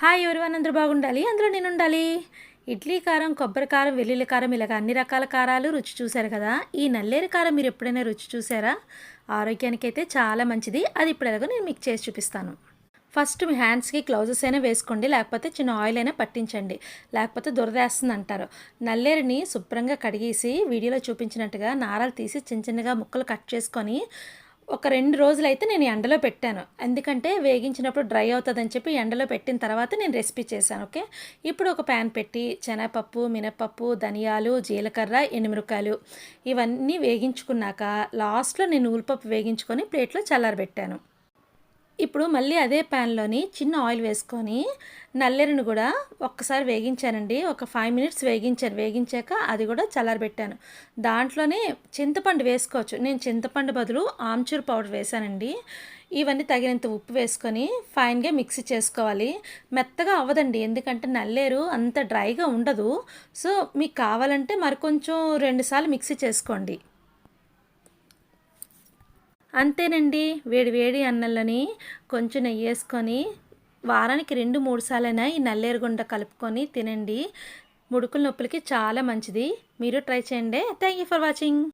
Hi everyone అందరూ బాగుండాలి, అందులో నేను ఉండాలి. ఇడ్లీ కారం, కొబ్బరి కారం, వెల్లుల్లి కారం ఇలాగ అన్ని రకాల కారాలు రుచి చూశారు కదా. ఈ నల్లేరు కారం మీరు ఎప్పుడైనా రుచి చూసారా? ఆరోగ్యానికి అయితే చాలా మంచిది. అది ఇప్పుడు ఎలాగో నేను మీకు చేసి చూపిస్తాను. ఫస్ట్ మీ హ్యాండ్స్కి గ్లౌజెస్ అయినా వేసుకోండి, లేకపోతే చిన్న ఆయిల్ అయినా పట్టించండి, లేకపోతే దురదేస్తుంది అంటారు. నల్లేరుని శుభ్రంగా కడిగేసి వీడియోలో చూపించినట్టుగా నారలు తీసి చిన్న చిన్నగా ముక్కలు కట్ చేసుకొని ఒక 2 రోజులైతే నేను ఎండలో పెట్టాను. ఎందుకంటే వేగించినప్పుడు డ్రై అవుతుందని చెప్పి ఎండలో పెట్టిన తర్వాత నేను రెసిపీ చేశాను. ఓకే, ఇప్పుడు ఒక ప్యాన్ పెట్టి శనగపప్పు, మినపప్పు, ధనియాలు, జీలకర్ర, ఎండుమిరపకాయలు ఇవన్నీ వేగించుకున్నాక లాస్ట్లో నేను ఉల్లిపప్పు వేగించుకొని ప్లేట్లో చల్లారబెట్టాను. ఇప్పుడు మళ్ళీ అదే ప్యాన్లోని చిన్న ఆయిల్ వేసుకొని నల్లేరుని కూడా ఒక్కసారి వేగించానండి. ఒక 5 మినిట్స్ వేగించాను. వేగించాక అది కూడా చల్లారబెట్టాను. దాంట్లోనే చింతపండు వేసుకోవచ్చు. నేను చింతపండు బదులు ఆమ్చూర్ పౌడర్ వేసానండి. ఇవన్నీ తగినంత ఉప్పు వేసుకొని ఫైన్గా మిక్సీ చేసుకోవాలి. మెత్తగా అవ్వదండి, ఎందుకంటే నల్లేరు అంత డ్రైగా ఉండదు. సో మీకు కావాలంటే మరికొంచెం 2 సార్లు మిక్సీ చేసుకోండి. అంతేనండి, వేడి వేడి అన్నంలోని కొంచెం నెయ్యి వేసుకొని వారానికి 2-3 సార్లైనా ఈ నల్లేరుగుండ కలుపుకొని తినండి. ముడుకుల నొప్పులకి చాలా మంచిది. మీరు ట్రై చేయండి. Thank you for watching.